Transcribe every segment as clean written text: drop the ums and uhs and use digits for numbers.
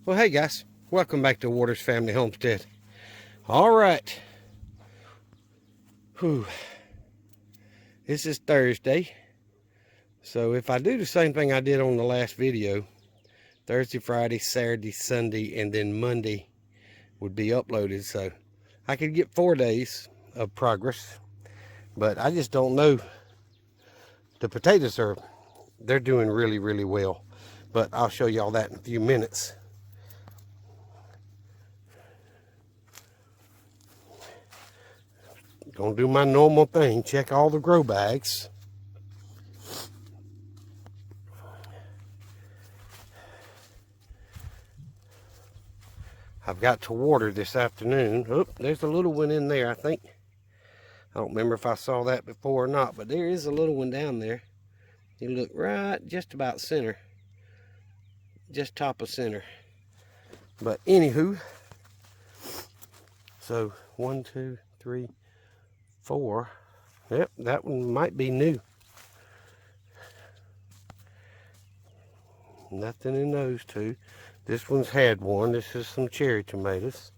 Well, hey guys, welcome back to Waters Family Homestead. All right, whew. This is Thursday, so if I do the same thing I did on the last video, Thursday, Friday, Saturday, Sunday, and then Monday would be uploaded, so I could get 4 days of progress, but I just don't know. The potatoes they're doing really well, but I'll show y'all that in a few minutes. Gonna do my normal thing, check all the grow bags. I've got to water this afternoon. Oh, there's a little one in there, I think. I don't remember if I saw that before or not, but there is a little one down there. You look right just about center. Just top of center. But anywho, so 1, 2, 3, 4. Yep, that one might be new. Nothing in those two. This one's had one. This is some cherry tomatoes.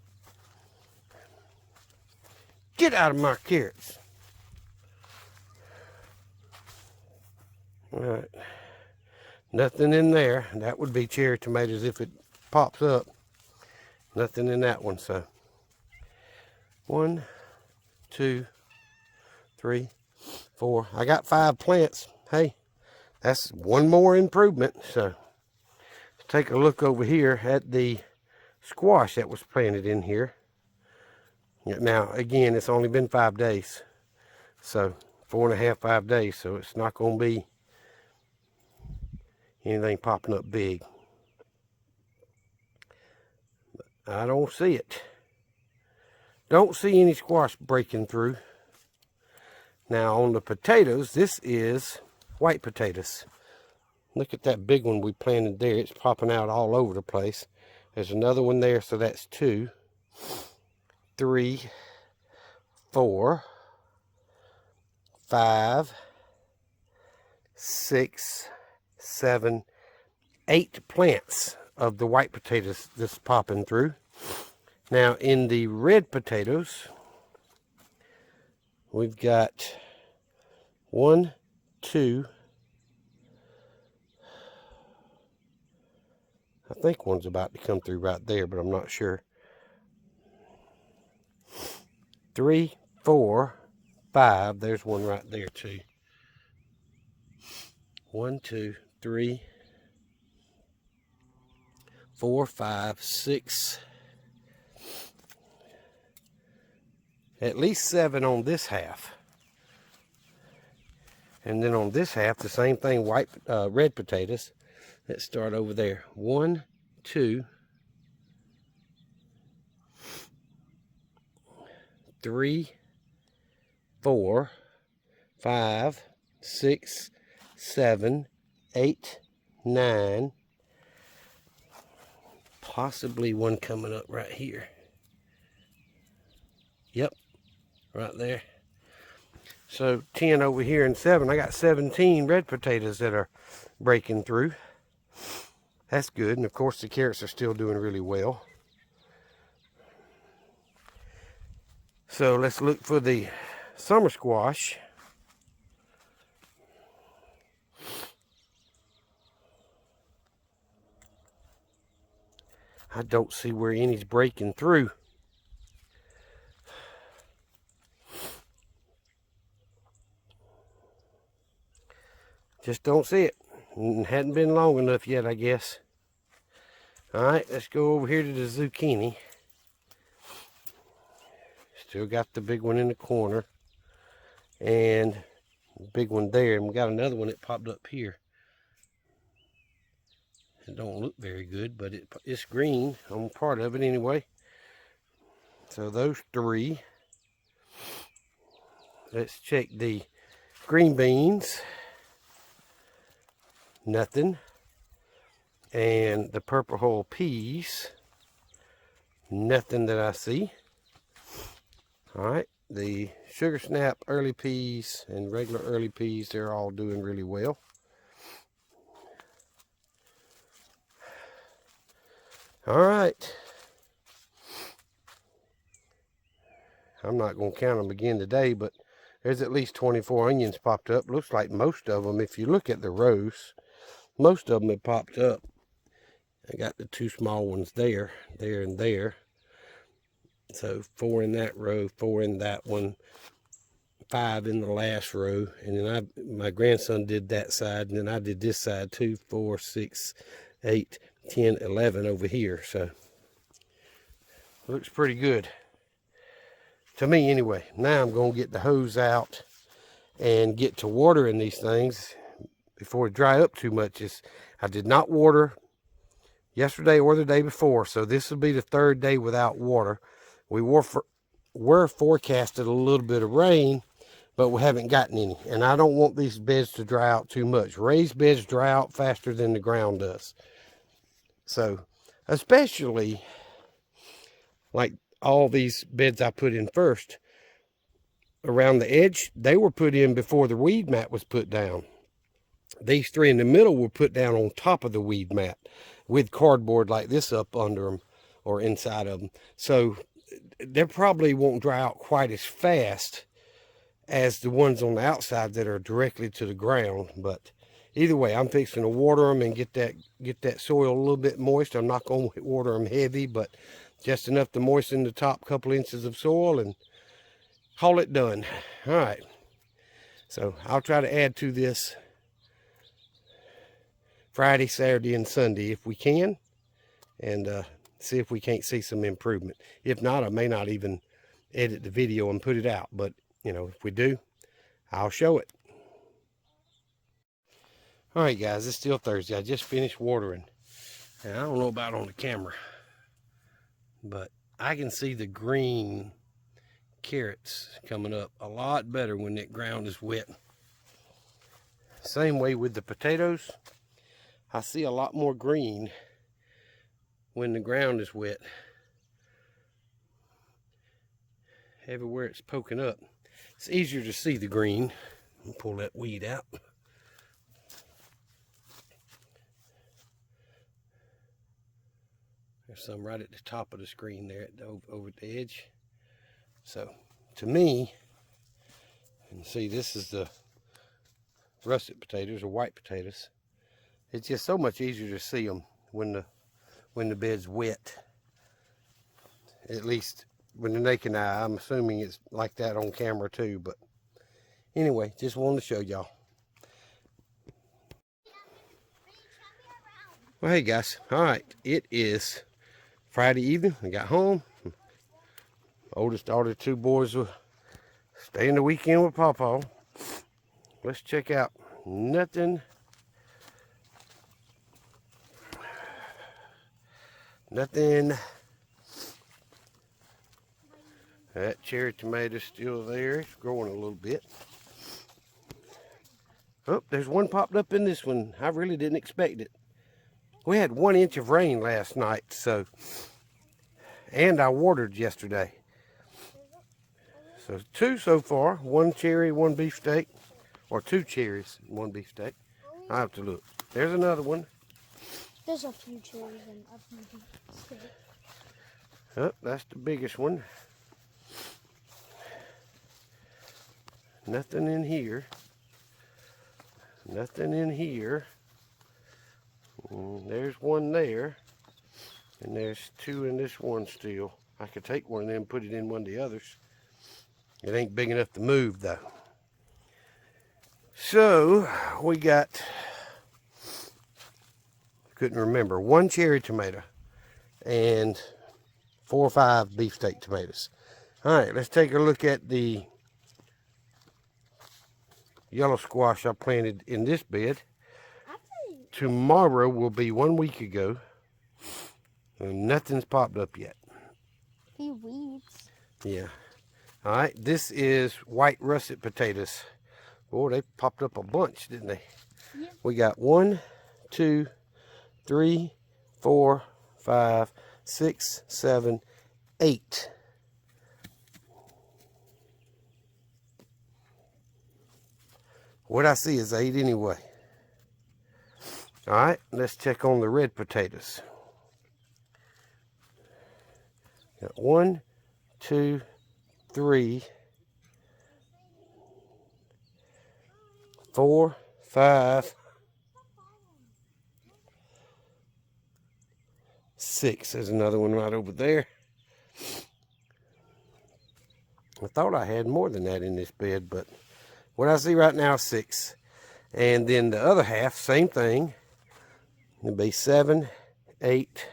Get out of my carrots. All right. Nothing in there. That would be cherry tomatoes if it pops up. Nothing in that one, so 1, 2, 3, 4. I got 5 plants. Hey, that's one more improvement. So let's take a look over here at the squash that was planted in here. Now, again, it's only been 5 days. So 4.5, 5 days. So it's not going to be anything popping up big. I don't see it. Don't see any squash breaking through. Now on the potatoes, this is white potatoes. Look at that big one we planted there. It's popping out all over the place. There's another one there, so that's 2, 3, 4, 5, 6, 7, 8 plants of the white potatoes that's popping through. Now in the red potatoes, we've got 1, 2, I think one's about to come through right there, but I'm not sure. 3, 4, 5, there's one right there too. 1, 2, 3, 4, 5, 6, at least 7 on this half. And then on this half, the same thing, red potatoes. Let's start over there. 1, 2, 3, 4, 5, 6, 7, 8, 9. Possibly one coming up right here. Yep, right there. So 10 over here and 7. I got 17 red potatoes that are breaking through. That's good. And of course the carrots are still doing really well. So let's look for the summer squash. I don't see where any's breaking through. Just don't see it. Hadn't been long enough yet, I guess. All right, let's go over here to the zucchini. Still got the big one in the corner. And the big one there. And we got another one that popped up here. It don't look very good, but it's green on part of it anyway. So those 3. Let's check the green beans. Nothing. And the purple hull peas. Nothing that I see. All right. The sugar snap early peas and regular early peas, they're all doing really well. All right. I'm not going to count them again today, but there's at least 24 onions popped up. Looks like most of them, if you look at the rows, most of them have popped up. I got the 2 small ones there, there, and there. So 4 in that row, 4 in that one, 5 in the last row. And then my grandson did that side, and then I did this side, 2, 4, 6, 8, 10, 11 over here. So looks pretty good. To me anyway. Now I'm going to get the hose out and get to watering these things before it dry up too much. I did not water yesterday or the day before, so this will be the 3rd day without water. We were forecasted a little bit of rain, but we haven't gotten any, and I don't want these beds to dry out too much. Raised beds dry out faster than the ground does. So especially like all these beds I put in first around the edge, they were put in before the weed mat was put down. These 3 in the middle were put down on top of the weed mat with cardboard like this up under them or inside of them. So they probably won't dry out quite as fast as the ones on the outside that are directly to the ground. But either way, I'm fixing to water them and get that soil a little bit moist. I'm not going to water them heavy, but just enough to moisten the top couple inches of soil and call it done. All right. So I'll try to add to this Friday, Saturday, and Sunday if we can, and see if we can't see some improvement. If not, I may not even edit the video and put it out, but you know, if we do, I'll show it. All right, guys, it's still Thursday. I just finished watering, and I don't know about on the camera, but I can see the green carrots coming up a lot better when that ground is wet. Same way with the potatoes. I see a lot more green when the ground is wet. Everywhere it's poking up, it's easier to see the green. I'll pull that weed out. There's some right at the top of the screen there over at the edge. So to me, and see, this is the russet potatoes or white potatoes. It's just so much easier to see them when the bed's wet. At least with the naked eye. I'm assuming it's like that on camera too, but anyway, just wanted to show y'all. Well, hey guys, all right, it is Friday evening. I got home. Oldest daughter, 2 boys were staying the weekend with Pawpaw. Let's check out nothing. That cherry tomato's still there. It's growing a little bit. Oh, there's one popped up in this one. I really didn't expect it. We had 1 inch of rain last night, so, and I watered yesterday. So 2 so far. 1 cherry, 1 beefsteak, or 2 cherries, 1 beefsteak. I have to look. There's another one. There's a few cherries and a few beefsteak. Oh, that's the biggest one. Nothing in here. Nothing in here. There's 1 there. And there's 2 in this one still. I could take one of them and put it in one of the others. It ain't big enough to move though. So we got, couldn't remember, 1 cherry tomato and 4 or 5 beefsteak tomatoes. All right, let's take a look at the yellow squash I planted in this bed. Tomorrow will be 1 week ago, and nothing's popped up yet. A few weeds. Yeah. All right, this is white russet potatoes. Boy, they popped up a bunch, didn't they? Yeah. We got 1, 2, 3, 4, 5, 6, 7, 8. What I see is 8 anyway. All right, let's check on the red potatoes. Got 1, 2, 3, 4, 5, 6. There's another one right over there. I thought I had more than that in this bed, but what I see right now is 6. And then the other half, same thing. It'll be 7, 8.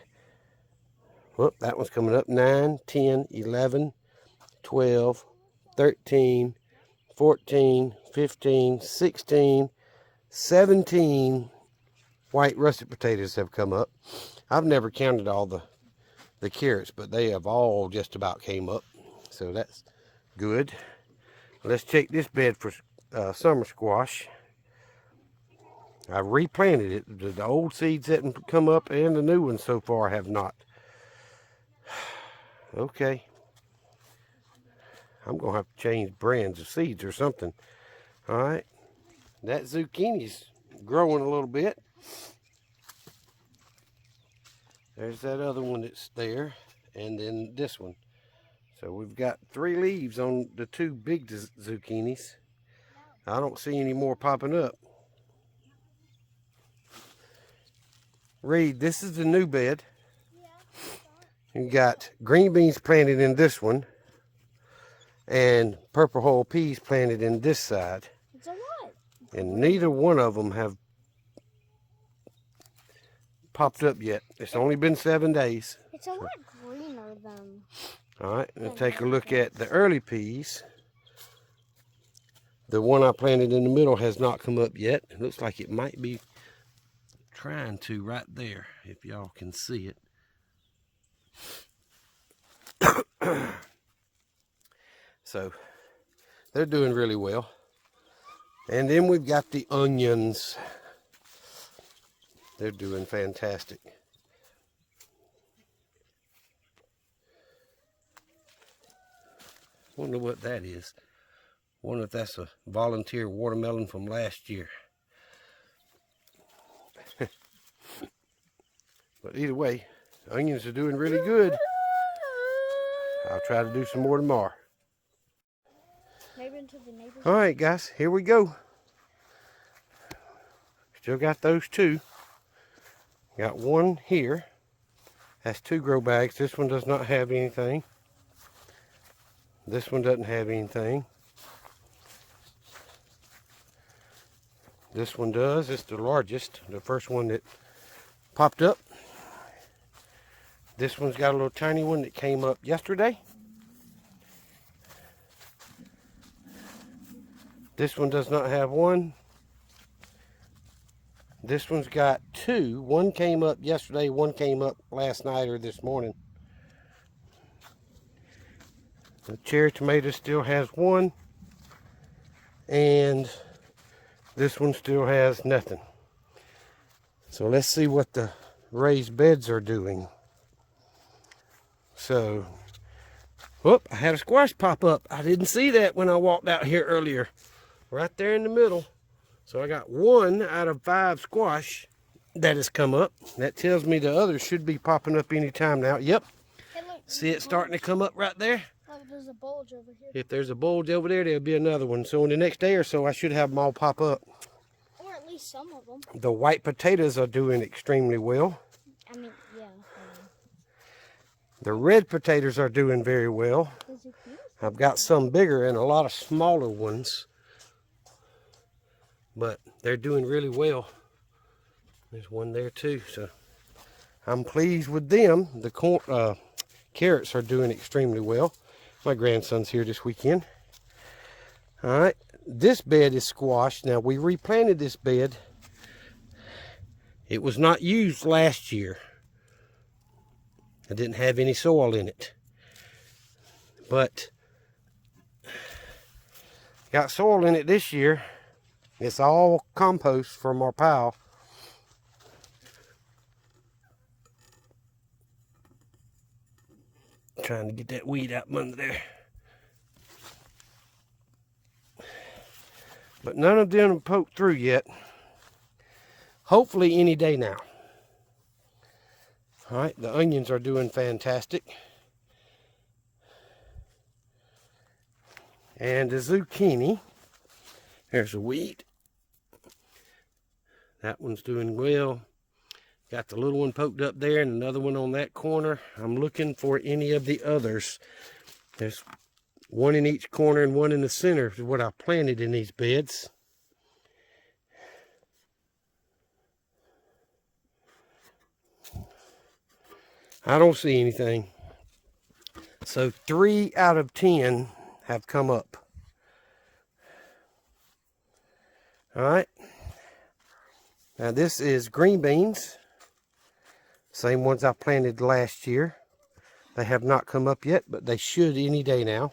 Whoop, that one's coming up. 9, 10, 11, 12, 13, 14, 15, 16, 17 white russet potatoes have come up. I've never counted all the carrots, but they have all just about came up. So that's good. Let's check this bed for summer squash. I replanted it. The old seeds hadn't come up and the new ones so far have not. Okay. I'm going to have to change brands of seeds or something. All right. That zucchini's growing a little bit. There's that other one that's there. And then this one. So we've got 3 leaves on the 2 big zucchinis. I don't see any more popping up. Reed, this is the new bed. You got green beans planted in this one. And purple hull peas planted in this side. It's a lot. And neither one of them have popped up yet. It's only been 7 days. It's a lot greener than... All right, let's take a look at the early peas. The one I planted in the middle has not come up yet. It looks like it might be trying to right there, if y'all can see it. So they're doing really well. And then we've got the onions. They're doing fantastic. Wonder what that is. Wonder if that's a volunteer watermelon from last year. But either way, onions are doing really good. I'll try to do some more tomorrow. Maybe into the neighbor's. All right, guys, here we go. Still got those 2. Got 1 here. That's 2 grow bags. This one does not have anything. This one doesn't have anything. This one does. It's the largest, the first one that popped up. This one's got a little tiny one that came up yesterday. This one does not have one. This one's got 2. One came up yesterday, one came up last night or this morning. The cherry tomato still has 1. And this one still has nothing. So let's see what the raised beds are doing. So, whoop, I had a squash pop up. I didn't see that when I walked out here earlier. Right there in the middle. So I got 1 out of 5 squash that has come up. That tells me the others should be popping up any time now. Yep. Hey, look, See it starting to come up right there? look, there's a bulge over here. If there's a bulge over there, there'll be another one. So in the next day or so, I should have them all pop up. Or at least some of them. The white potatoes are doing extremely well. I mean, yeah. The red potatoes are doing very well. The zucchini? I've got some bigger and a lot of smaller ones. But they're doing really well. There's one there too. So I'm pleased with them. The carrots are doing extremely well. My grandson's here this weekend. All right. This bed is squashed. Now, we replanted this bed. It was not used last year. I didn't have any soil in it. But got soil in it this year. It's all compost from our pile. Trying to get that weed out from under there. But none of them have poked through yet. Hopefully any day now. All right, the onions are doing fantastic. And the zucchini, there's a weed. That one's doing well. Got the little one poked up there and another one on that corner. I'm looking for any of the others. There's one in each corner and one in the center is what I planted in these beds. I don't see anything. So 3 out of 10 have come up. All right. Now this is green beans. Same ones I planted last year. They have not come up yet, but they should any day now.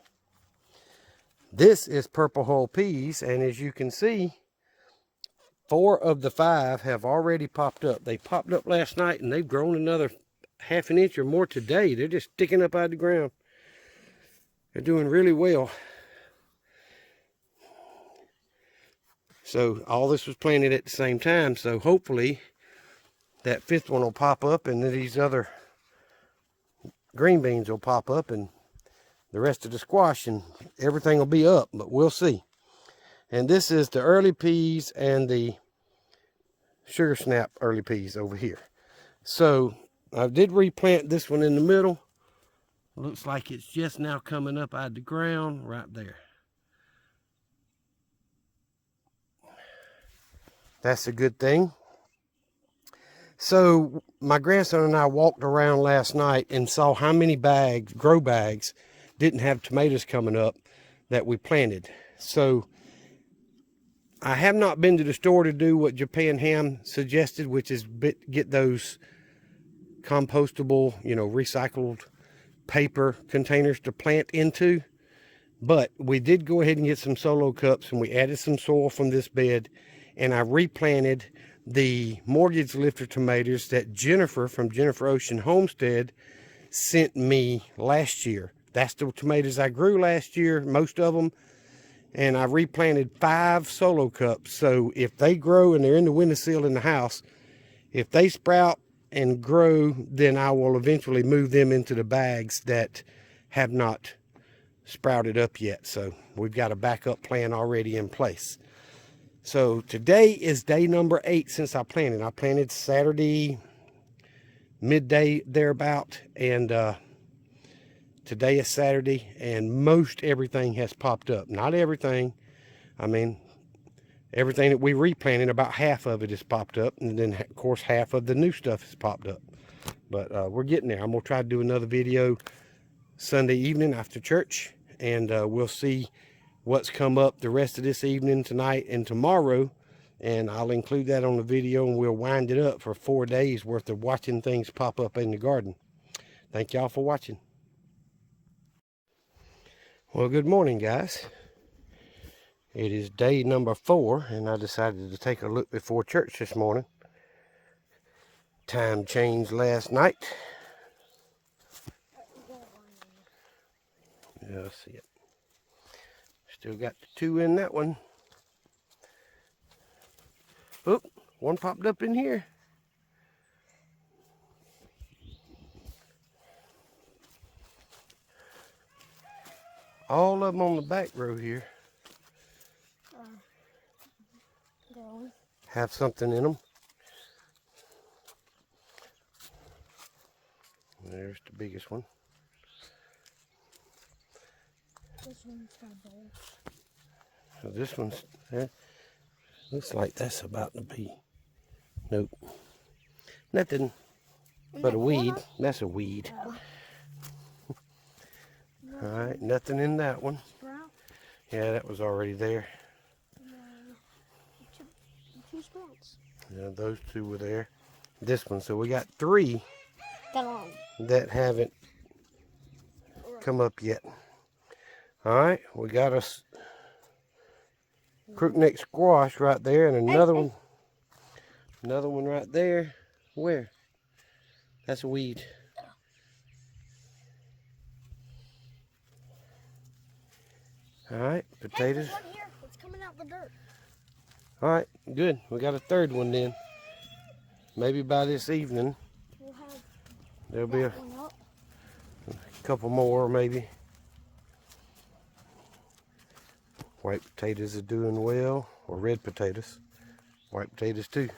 This is purple hull peas, and as you can see, 4 of the 5 have already popped up. They popped up last night, and they've grown another half an inch or more today. They're just sticking up out of the ground. They're doing really well. So all this was planted at the same time, so hopefully that 5th one will pop up, and then these other green beans will pop up, and the rest of the squash, and everything will be up, but we'll see. And this is the early peas and the sugar snap early peas over here. So I did replant this one in the middle. Looks like it's just now coming up out of the ground right there. That's a good thing. So my grandson and I walked around last night and saw how many bags, grow bags, didn't have tomatoes coming up that we planted. So I have not been to the store to do what Japan Ham suggested, which is get those compostable, recycled paper containers to plant into. But we did go ahead and get some solo cups, and we added some soil from this bed, and I replanted the mortgage lifter tomatoes that Jennifer from Jennifer Ocean Homestead sent me last year. That's the tomatoes I grew last year, most of them. And I replanted 5 solo cups. So if they grow and they're in the windowsill in the house, if they sprout and grow, then I will eventually move them into the bags that have not sprouted up yet. So we've got a backup plan already in place. So today is day number 8 since I planted. I planted Saturday midday thereabout, and today is Saturday, and most everything has popped up. Not everything. I mean, everything that we replanted, about half of it has popped up, and then of course half of the new stuff has popped up. But we're getting there. I'm gonna try to do another video Sunday evening after church, and we'll see what's come up the rest of this evening, tonight, and tomorrow, and I'll include that on the video, and we'll wind it up for 4 days worth of watching things pop up in the garden. Thank y'all for watching. Well, good morning, guys. It is day number 4, and I decided to take a look before church this morning. Time changed last night. Yeah, I see it. Still got the 2 in that one. Oop, one popped up in here. All of them on the back row here have something in them. There's the biggest one. This one's got balls. So this one's looks like that's about to be. Nope. Nothing but a weed. That's a weed. All right, nothing in that one. Sprout? Yeah, that was already there. Two sprouts. Yeah, those 2 were there. This one. So we got 3 that haven't come up yet. All right, we got a crookneck squash right there, and another one. Another one right there. Where? That's a weed. All right, potatoes. Hey, there's one here. It's coming out the dirt. All right, good. We got a 3rd one then. Maybe by this evening We'll have there'll be a one up. couple more maybe. White potatoes are doing well, or red potatoes. White potatoes too.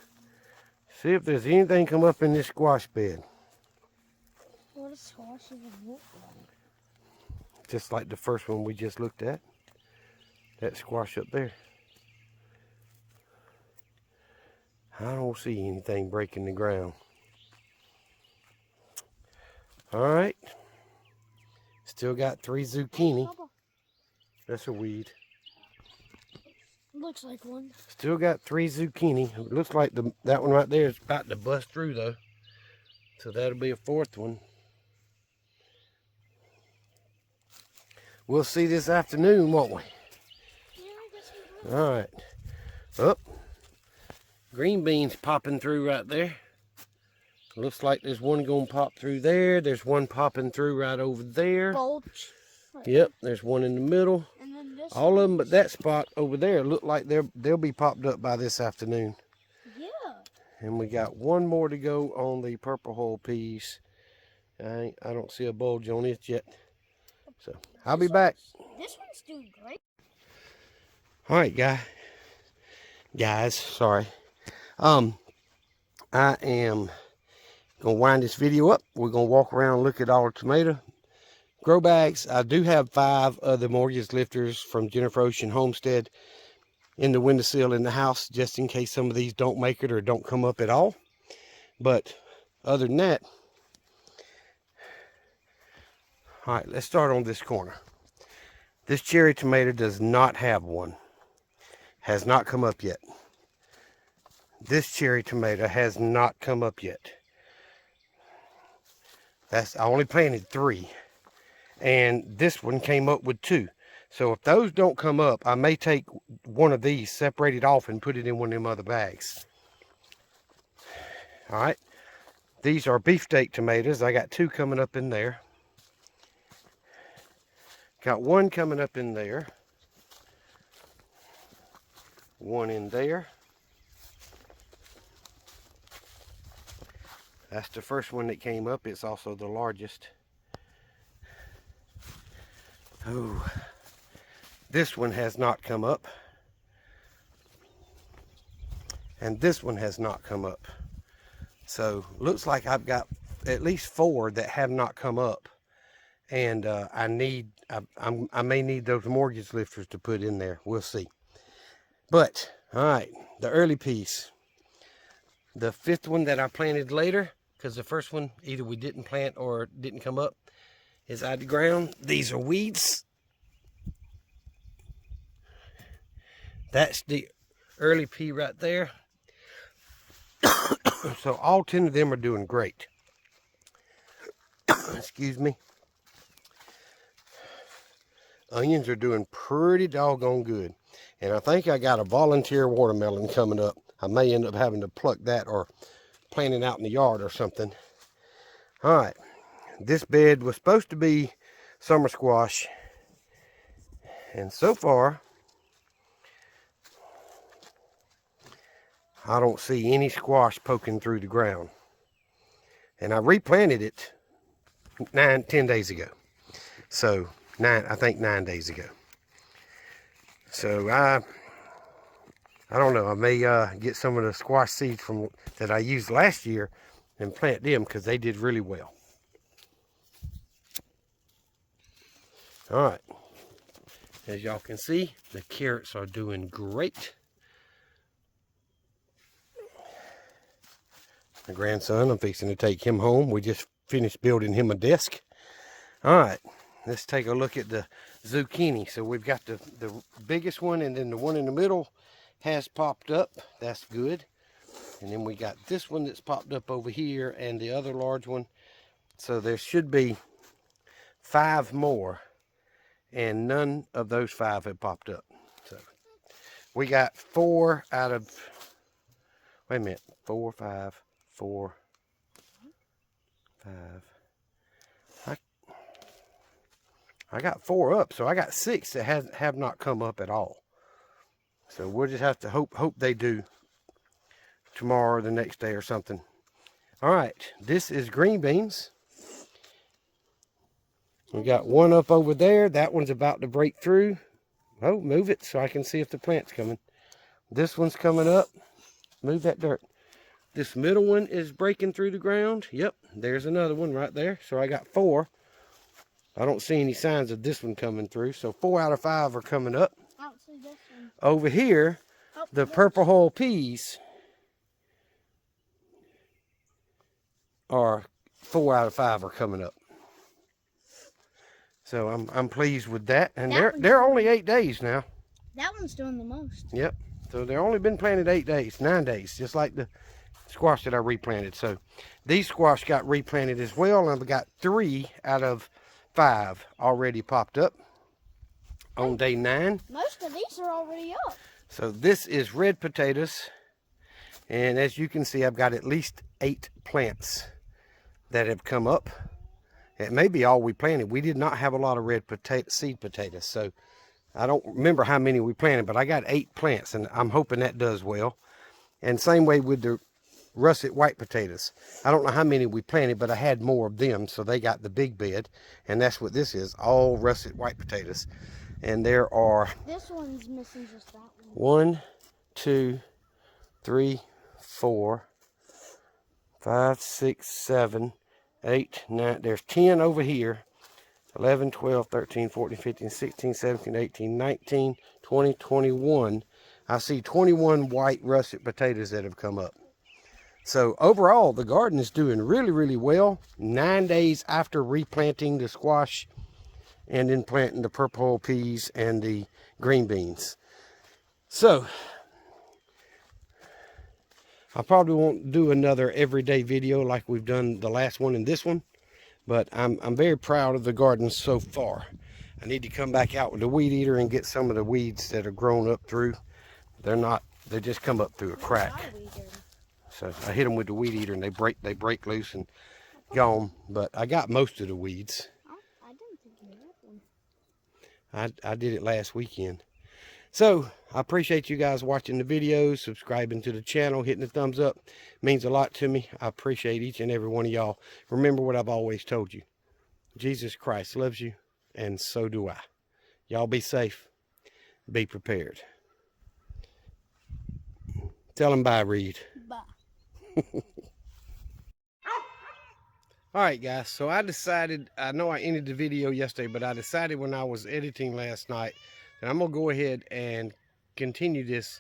See if there's anything come up in this squash bed. What does squash even look like? Just like the first one we just looked at. That squash up there. I don't see anything breaking the ground. Alright. Still got 3 zucchini. Papa, That's a weed. looks like one. Still got 3 zucchini. It looks like that one right there is about to bust through though. So that'll be a 4th one. We'll see this afternoon, won't we? Yeah, I guess we will. Alright. Up. Green beans popping through right there. Looks like there's one gonna pop through there. There's one popping through right over there. Bulge. Right. Yep, there's one in the middle. And then this All of them one. but that spot over there look like they'll be popped up by this afternoon. Yeah. And we got one more to go on the purple hull peas. I don't see a bulge on it yet. So I'll be back. This one's doing great. Alright guys, sorry. I am gonna wind this video up. We're gonna walk around and look at all the tomato grow bags. I do have 5 other mortgage lifters from Jennifer Ocean Homestead in the windowsill in the house, just in case some of these don't make it or don't come up at all. But other than that, all right, let's start on this corner. This cherry tomato does not have one. Has not come up yet. This cherry tomato has not come up yet. I only planted 3. And this one came up with 2. So if those don't come up, I may take one of these, separate it off, and put it in one of them other bags. All right. These are beefsteak tomatoes. I got 2 coming up in there. Got 1 coming up in there. 1 in there. That's the first one that came up. It's also the largest. Oh, this one has not come up. And this one has not come up. So looks like I've got at least 4 that have not come up. And I may need those mortgage lifters to put in there. We'll see. But, all right, the early piece. The 5th one that I planted later, because the first one either we didn't plant or didn't come up, is out of the ground. These are weeds. That's the early pea right there. So all 10 of them are doing great. Excuse me. Onions are doing pretty doggone good. And I think I got a volunteer watermelon coming up. I may end up having to pluck that or plant it out in the yard or something. All right. This bed was supposed to be summer squash. And so far, I don't see any squash poking through the ground. And I replanted it 10 days ago. So, I think 9 days ago. So, I don't know. I may get some of the squash seeds that I used last year and plant them because they did really well. All right. As y'all can see, the carrots are doing great. My grandson, I'm fixing to take him home. We just finished building him a desk. All right, let's take a look at the zucchini. So we've got the biggest one, and then the one in the middle has popped up. That's good. And then we got this one that's popped up over here and the other large one. So there should be 5 more, and none of those 5 have popped up. So we got 4 out of, wait a minute, 4, 5, 4, 5. I got 4 up, so I got 6 that have not come up at all. So we'll just have to hope they do tomorrow or the next day or something. All right, this is green beans. We got 1 up over there. That one's about to break through. Oh, move it so I can see if the plant's coming. This one's coming up. Move that dirt. This middle one is breaking through the ground. Yep, there's another one right there. So I got 4. I don't see any signs of this one coming through. So 4 out of 5 are coming up. I don't see this one. Over here, Oh, the purple hull peas are 4 out of 5 are coming up. So I'm pleased with that. And they're only 8 days now. That one's doing the most. Yep. So they've only been planted 8 days, 9 days, just like the squash that I replanted. So these squash got replanted as well, and I've got 3 out of 5 already popped up on day 9. Most of these are already up. So this is red potatoes, and as you can see, I've got at least 8 plants that have come up. It may be all we planted. We did not have a lot of red seed potatoes, so I don't remember how many we planted, but I got 8 plants, and I'm hoping that does well. And same way with the russet white potatoes. I don't know how many we planted, but I had more of them, so they got the big bed. And that's what this is, all russet white potatoes. And there are... This one's missing just that one. 1, 2, 3, 4, 5, 6, 7, 8, 9. There's 10 over here. 11, 12, 13, 14, 15, 16, 17, 18, 19, 20, 21. I see 21 white russet potatoes that have come up. So overall, the garden is doing really, really well. 9 days after replanting the squash and then planting the purple hull peas and the green beans. So I probably won't do another everyday video like we've done the last one and this one, but I'm very proud of the garden so far. I need to come back out with the weed eater and get some of the weeds that are grown up through. They just come up through a crack. So I hit them with the weed eater and they break loose and gone. But I got most of the weeds. I didn't think you had one. I did it last weekend. So I appreciate you guys watching the videos, subscribing to the channel, hitting the thumbs up. It means a lot to me. I appreciate each and every one of y'all. Remember what I've always told you. Jesus Christ loves you, and so do I. Y'all be safe. Be prepared. Tell them bye, Reed. Bye. All right, guys, so I decided, I know I ended the video yesterday, but I decided when I was editing last night that I'm going to go ahead and continue this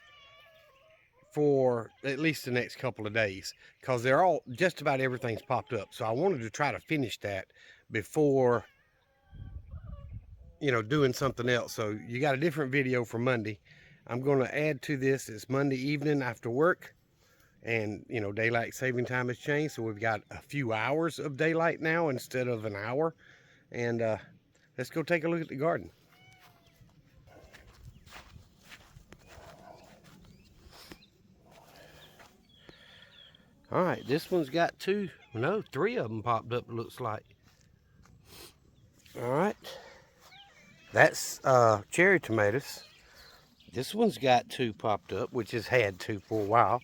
for at least the next couple of days, because they're all, just about everything's popped up. So I wanted to try to finish that before, you know, doing something else. So you got a different video for Monday. I'm going to add to this. It's Monday evening after work. And, you know, daylight saving time has changed. So we've got a few hours of daylight now instead of an hour. And let's go take a look at the garden. All right, this one's got 3 of them popped up, it looks like. All right. That's cherry tomatoes. This one's got 2 popped up, which has had 2 for a while.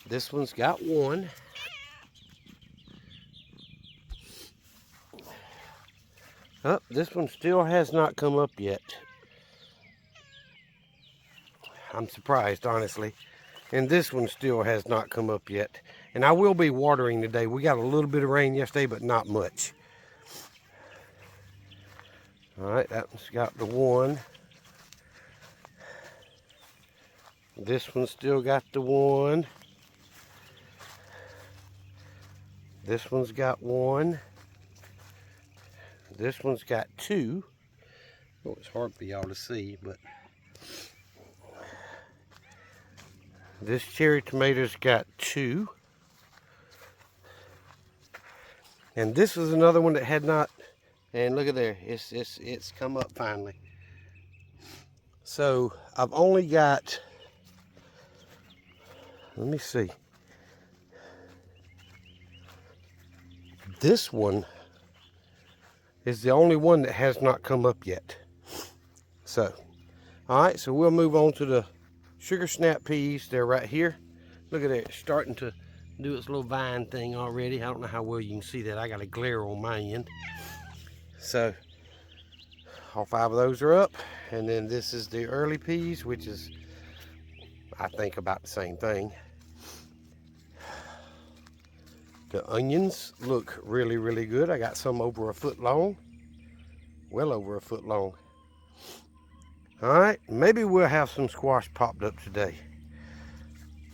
This one's got 1. Oh, this one still has not come up yet. I'm surprised, honestly. And this one still has not come up yet. And I will be watering today. We got a little bit of rain yesterday, but not much. All right, that one's got the 1. This one's still got the 1. This one's got 1. This one's got 2. Oh, it's hard for y'all to see, but this cherry tomato's got 2. And this is another one that had not, and look at there, it's come up finally. So I've only got, let me see. This one is the only one that has not come up yet. So, all right, so we'll move on to the sugar snap peas. They're right here. Look at it, it's starting to do its little vine thing already. I don't know how well you can see that. I got a glare on my end. So, All 5 of those are up. And then this is the early peas, which is, I think, about the same thing. The onions look really, really good. I got some over a foot long. Well over a foot long. All right, maybe we'll have some squash popped up today.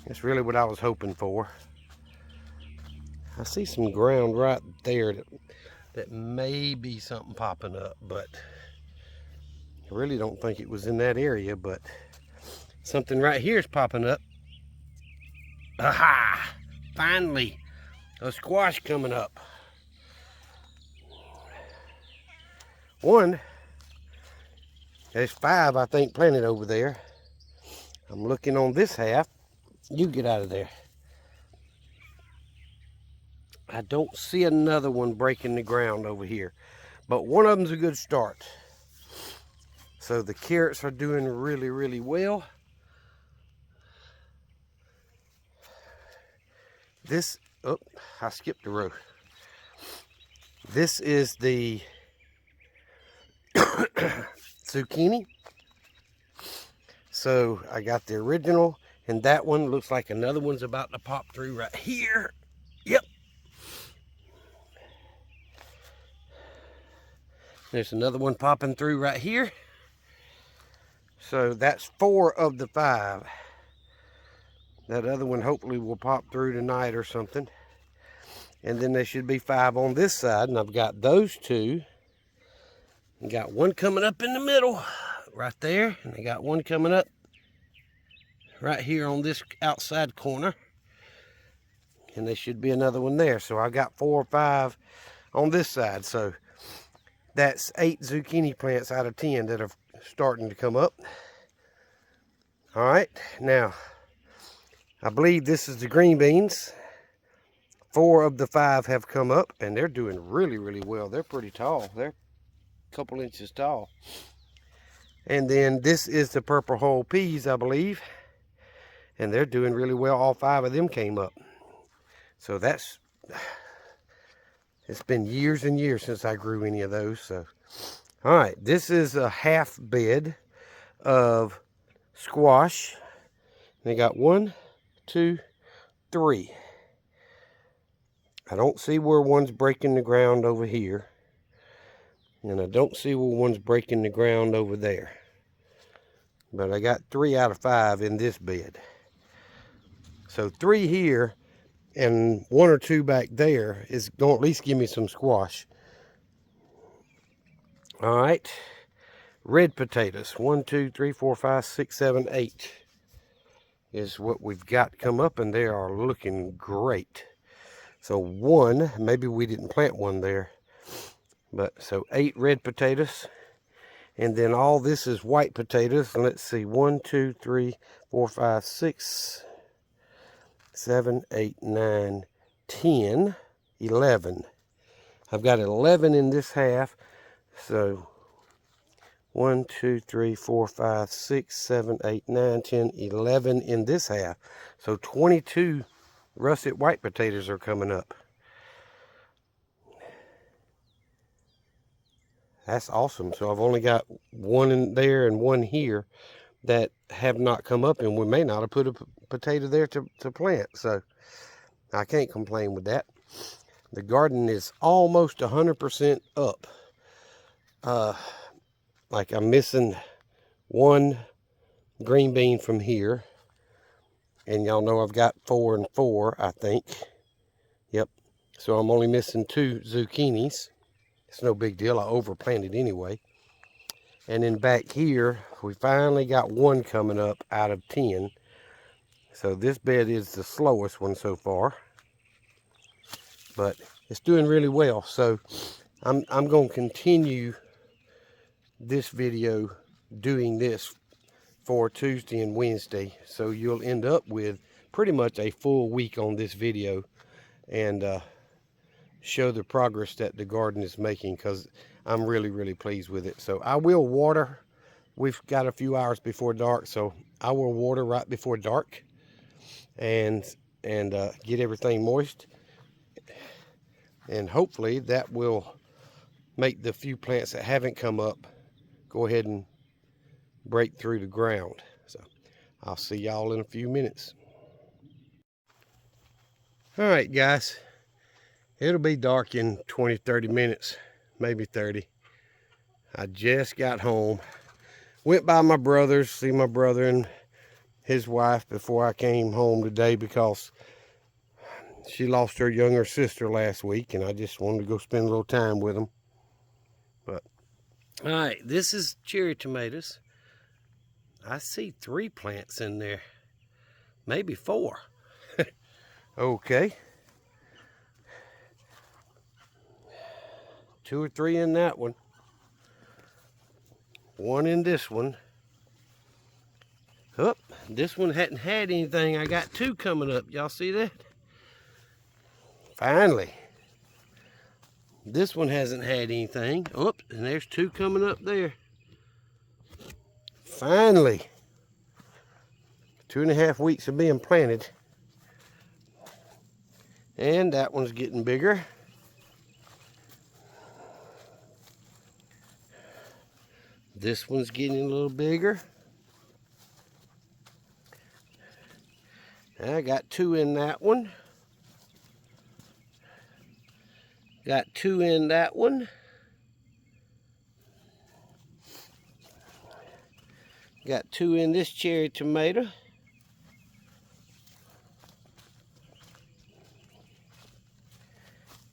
That's really what I was hoping for. I see some ground right there that may be something popping up, but I really don't think it was in that area, but something right here is popping up. Aha! Finally, a squash coming up. One, there's 5, I think, planted over there. I'm looking on this half. You get out of there. I don't see another one breaking the ground over here, but one of them's a good start. So the carrots are doing really, really well. This, oh, I skipped a row. This is the zucchini. So I got the original, and that one looks like another one's about to pop through right here. Yep. There's another one popping through right here. So that's 4 of the 5. That other one hopefully will pop through tonight or something. And then there should be 5 on this side, and I've got those 2. And got one coming up in the middle right there, and I got one coming up right here on this outside corner. And there should be another one there. So I got 4 or 5 on this side. So that's 8 zucchini plants out of 10 that are starting to come up. All right, now I believe this is the green beans. 4 of the 5 have come up, and they're doing really, really well. They're pretty tall. They're a couple inches tall. And then this is the purple whole peas, I believe. And they're doing really well. All 5 of them came up. So that's, it's been years and years since I grew any of those. So, all right, this is a half bed of squash. They got 1, 2, 3. I don't see where one's breaking the ground over here. And I don't see where one's breaking the ground over there. But I got 3 out of 5 in this bed. So 3 here and 1 or 2 back there is going to at least give me some squash. All right. Red potatoes. 1, 2, 3, 4, 5, 6, 7, 8 is what we've got come up, and they are looking great. So 1, maybe we didn't plant one there. But so 8 red potatoes. And then all this is white potatoes. And let's see, 1, 2, 3, 4, 5, 6, 7, 8, 9, 10, 11. I've got 11 in this half. So 1, 2, 3, 4, 5, 6, 7, 8, 9, 10, 11 in this half. So 22 russet white potatoes are coming up. That's awesome. So I've only got 1 in there and 1 here that have not come up, and we may not have put a potato there to plant. So I can't complain with that. The garden is almost 100% up. Like I'm missing 1 green bean from here. And y'all know I've got 4 and 4, I think. Yep. So I'm only missing 2 zucchinis. It's no big deal. I overplanted anyway. And then back here, we finally got 1 coming up out of 10. So this bed is the slowest one so far. But it's doing really well. So I'm going to continue this video doing this for Tuesday and Wednesday. So you'll end up with pretty much a full week on this video. And show the progress that the garden is making, because I'm really, really pleased with it. So I will water. We've got a few hours before dark, so I will water right before dark and get everything moist. And hopefully that will make the few plants that haven't come up go ahead and break through the ground. So I'll see y'all in a few minutes. All right, guys. It'll be dark in 20, 30 minutes, maybe 30. I just got home. Went by my brother's, see my brother and his wife before I came home today because she lost her younger sister last week, and I just wanted to go spend a little time with them. But, all right, this is cherry tomatoes. I see 3 plants in there, maybe 4. Okay. 2 or 3 in that one. 1 in this one. Oh, this one hadn't had anything. I got 2 coming up. Y'all see that? Finally. This one hasn't had anything. Oh, and there's 2 coming up there. Finally. 2.5 weeks of being planted. And that one's getting bigger. This one's getting a little bigger. I got 2 in that one. Got 2 in that one. Got 2 in this cherry tomato.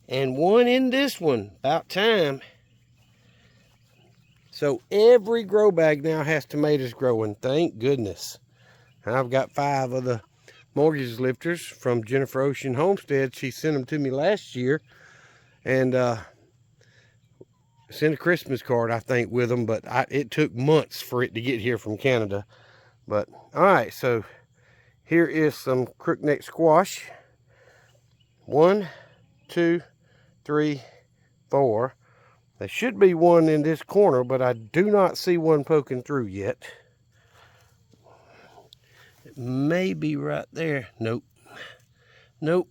And 1 in this one. About time. So every grow bag now has tomatoes growing. Thank goodness. I've got 5 of the mortgage lifters from Jennifer Ocean Homestead. She sent them to me last year. And sent a Christmas card, I think, with them. But it took months for it to get here from Canada. But, all right. So here is some crookneck squash. 1, 2, 3, 4. There should be 1 in this corner, but I do not see 1 poking through yet. It may be right there. Nope. Nope.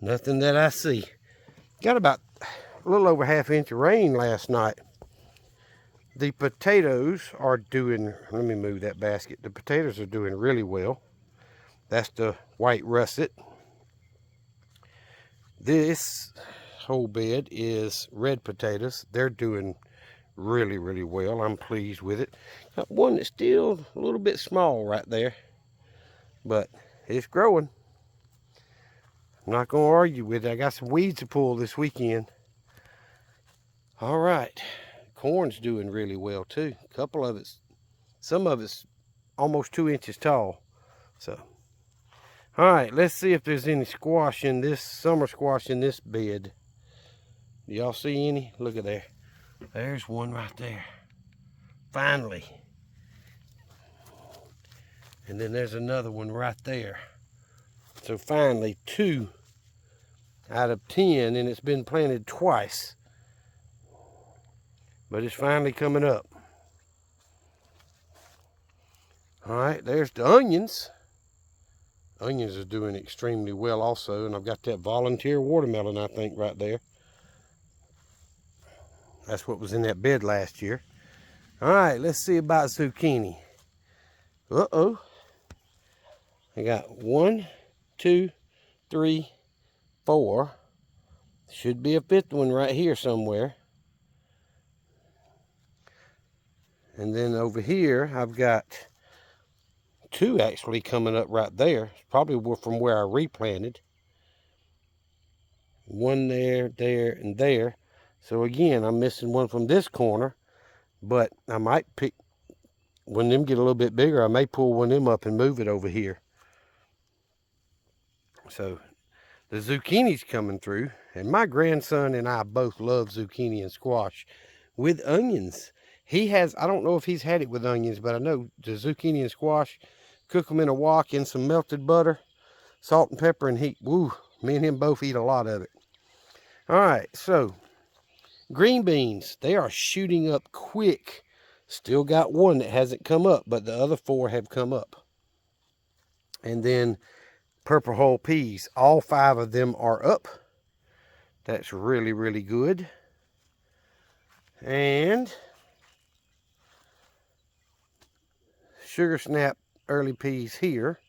Nothing that I see. Got about a little over ½ inch of rain last night. The potatoes are doing, let me move that basket. The potatoes are doing really well. That's the white russet. This whole bed is red potatoes. They're doing really, really well. I'm pleased with it. Got 1 that's still a little bit small right there, but it's growing. I'm not going to argue with it. I got some weeds to pull this weekend. All right. Corn's doing really well too. A couple of it's, some of it's almost 2 inches tall. So, all right, let's see if there's any squash in this, summer squash in this bed. Do y'all see any? Look at there. There's 1 right there. Finally. And then there's another one right there. So finally 2 out of 10, and it's been planted twice. But it's finally coming up. All right, there's the onions. Onions are doing extremely well also, and I've got that volunteer watermelon, I think, right there. That's what was in that bed last year. All right, let's see about zucchini. Uh-oh. I got 1, 2, 3, 4. Should be a 5th one right here somewhere. And then over here, I've got 2 actually coming up right there. Probably from where I replanted. 1 there, there, and there. So again, I'm missing 1 from this corner, but I might pick, when them get a little bit bigger, I may pull 1 of them up and move it over here. So the zucchini's coming through, and my grandson and I both love zucchini and squash with onions. He has, I don't know if he's had it with onions, but I know the zucchini and squash, cook them in a wok in some melted butter, salt and pepper, and heat. Woo, me and him both eat a lot of it. All right, so green beans, they are shooting up quick. Still got 1 that hasn't come up, but the other 4 have come up. And then purple hull peas, all 5 of them are up. That's really, really good. And Sugar Snap early peas here.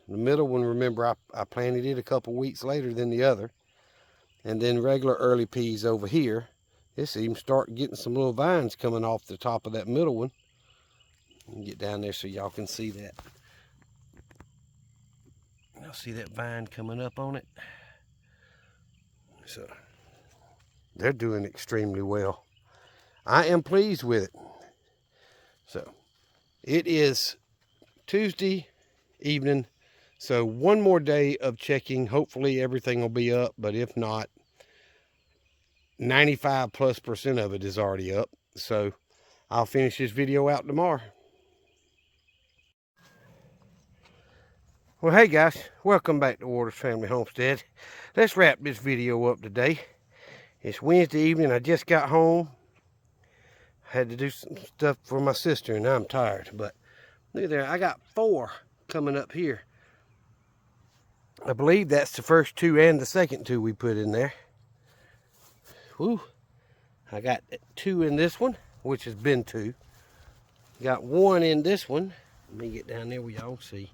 The middle one, remember, I planted it a couple weeks later than the other. And then regular early peas over here. This even start getting some little vines coming off the top of that middle one. Get down there so y'all can see that. Y'all see that vine coming up on it? So they're doing extremely well. I am pleased with it. So it is Tuesday evening. So one more day of checking. Hopefully everything will be up, but if not, 95+% of it is already up. So I'll finish this video out tomorrow. Well, hey guys, welcome back to Waters Family Homestead. Let's wrap this video up today. It's Wednesday evening. I just got home. Had to do some stuff for my sister, and I'm tired. But look at there, I got 4 coming up here. I believe that's the first 2 and the second 2 we put in there. Whew. I got 2 in this one, which has been 2. Got 1 in this one. Let me get down there where y'all see.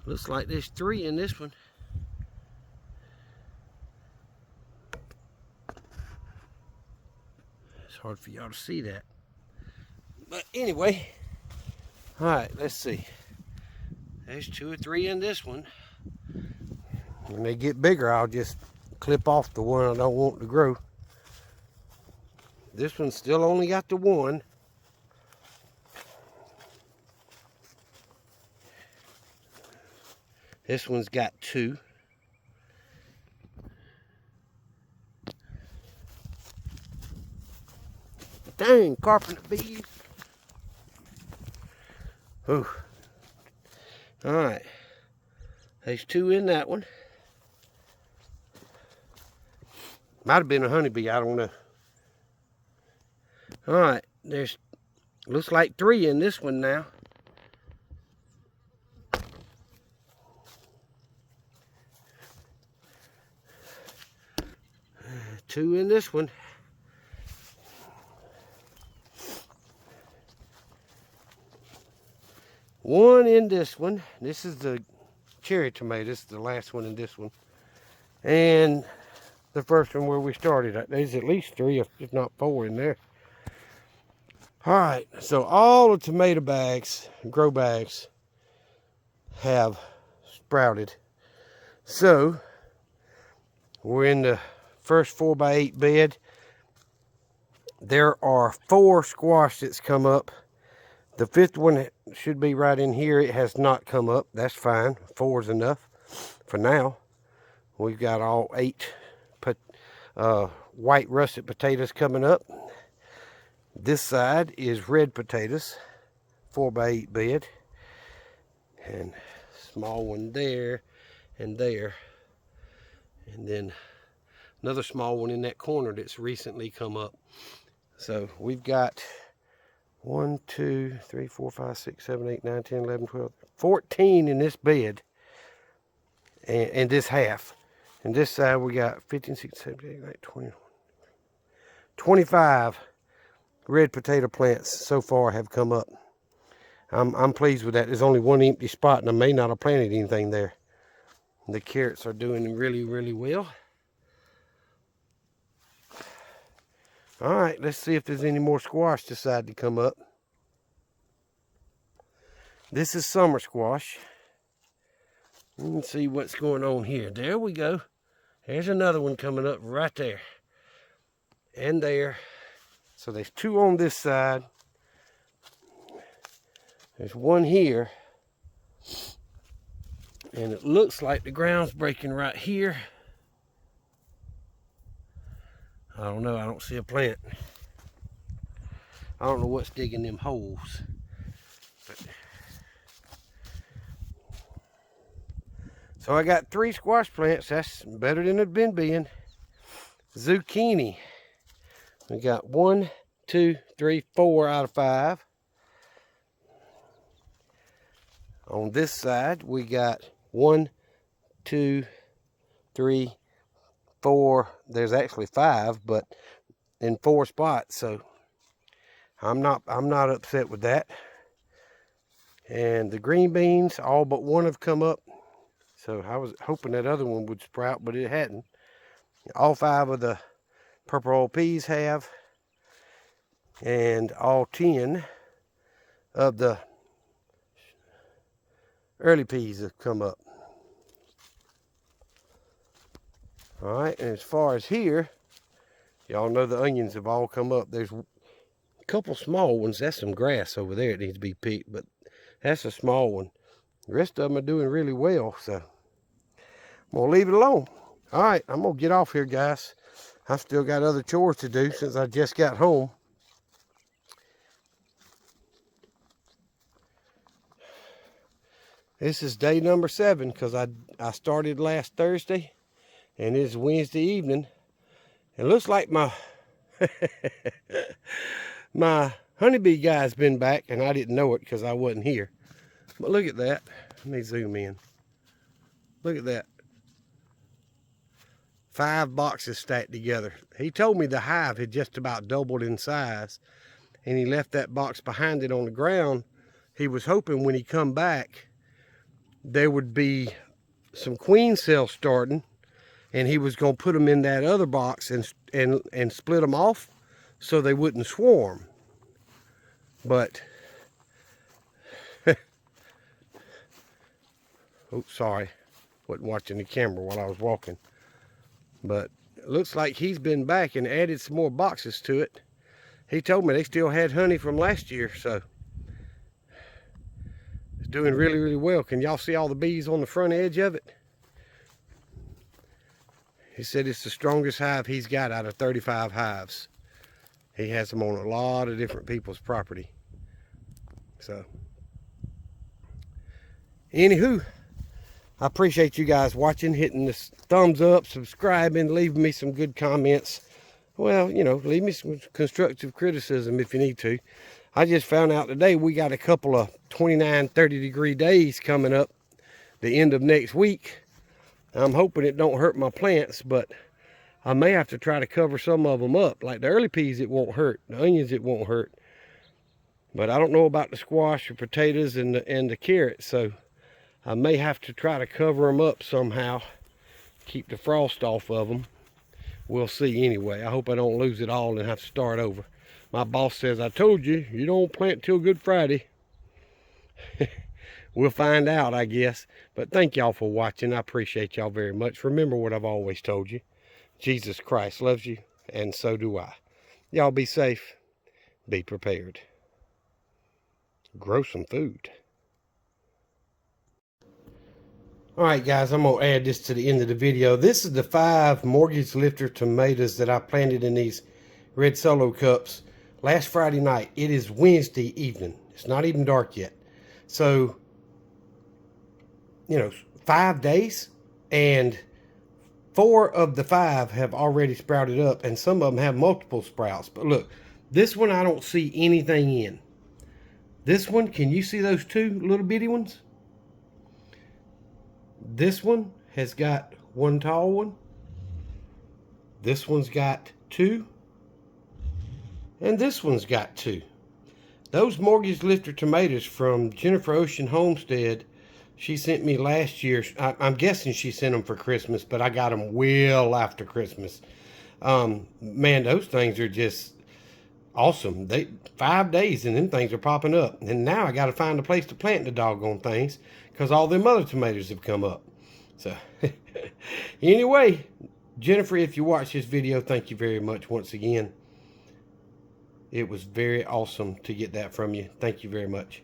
Looks like there's 3 in this one. It's hard for y'all to see that. But anyway, all right, let's see. There's 2 or 3 in this one. When they get bigger, I'll just clip off the one I don't want to grow. This one still only got the 1. This one's got 2. Dang, carpenter bees. Ooh. All right. There's 2 in that one. Might have been a honeybee, I don't know. All right, there's, looks like 3 in this one now. 2 in this one. One in this one. This is the cherry tomatoes, the last one in this one. And the first one where we started. There's at least 3, if not 4 in there. All right, so all the tomato bags, grow bags, have sprouted. So we're in the first 4x8 bed. There are 4 squash that's come up. The 5th one should be right in here. It has not come up. That's fine. 4 is enough for now. We've got all 8 white russet potatoes coming up. This side is red potatoes, 4x8 bed. And small one there and there. And then another small one in that corner that's recently come up. So we've got 1, 2, 3, 4, 5, 6, 7, 8, 9, 10, 11, 12, 14 in this bed. And this half. And this side we got 15, 16, 17, 18, 19, 20, 25 red potato plants so far have come up. I'm pleased with that. There's only 1 empty spot, and I may not have planted anything there. The carrots are doing really, really well. All right, let's see if there's any more squash decide to come up. This is summer squash. You can see what's going on here. There we go. There's another one coming up right there. And there. So there's 2 on this side. There's 1 here. And it looks like the ground's breaking right here. I don't know. I don't see a plant. I don't know what's digging them holes. But so I got 3 squash plants. That's better than it's been being. Zucchini. We got 1, 2, 3, 4 out of 5. On this side, we got 1, 2, 3, 4. There's actually 5, but in 4 spots. So I'm not upset with that. And the green beans, all but one have come up. So I was hoping that other one would sprout, but it hadn't. All 5 of the purple oil peas have. And all 10 of the early peas have come up. All right, and as far as here, y'all know the onions have all come up. There's a couple small ones. That's some grass over there. It needs to be picked, but that's a small one. The rest of them are doing really well, so I'm gonna leave it alone. All right, I'm gonna get off here, guys. I've still got other chores to do since I just got home. This is day number 7 because I started last Thursday, and it's Wednesday evening. It looks like my my honeybee guy's been back, and I didn't know it because I wasn't here. But look at that. Let me zoom in. Look at that. 5 boxes stacked together. He told me the hive had just about doubled in size, and he left that box behind it on the ground. He was hoping when he come back there would be some queen cells starting, and he was going to put them in that other box and split them off so they wouldn't swarm. But oh, sorry, wasn't watching the camera while I was walking. But it looks like he's been back and added some more boxes to it. He told me they still had honey from last year, so it's doing really, really well. Can y'all see all the bees on the front edge of it? He said it's the strongest hive he's got out of 35 hives. He has them on a lot of different people's property. So, anywho, I appreciate you guys watching, hitting this thumbs up, subscribing, leaving me some good comments. Well, you know, leave me some constructive criticism if you need to. I just found out today we got a couple of 29, 30 degree days coming up the end of next week. I'm hoping it don't hurt my plants, but I may have to try to cover some of them up. Like the early peas, it won't hurt. The onions, it won't hurt. But I don't know about the squash or potatoes and the carrots, so I may have to try to cover them up somehow, keep the frost off of them. We'll see anyway. I hope I don't lose it all and have to start over. My boss says, I told you, you don't plant till Good Friday. We'll find out, I guess. But thank y'all for watching. I appreciate y'all very much. Remember what I've always told you. Jesus Christ loves you, and so do I. Y'all be safe. Be prepared. Grow some food. Alright guys, I'm going to add this to the end of the video. This is the 5 Mortgage Lifter tomatoes that I planted in these red solo cups last Friday night. It is Wednesday evening. It's not even dark yet. So, you know, 5 days, and 4 of the 5 have already sprouted up, and some of them have multiple sprouts. But look, this one I don't see anything in. This one, can you see those 2 little bitty ones? This one has got 1 tall one. This one's got 2. And this one's got 2. Those Mortgage Lifter tomatoes from Jennifer Ocean Homestead, she sent me last year. I'm guessing she sent them for Christmas, but I got them well after Christmas. Man, those things are just awesome. 5 days and them things are popping up. And now I got to find a place to plant the doggone things because all them other tomatoes have come up. So, anyway, Jennifer, if you watch this video, thank you very much once again. It was very awesome to get that from you. Thank you very much.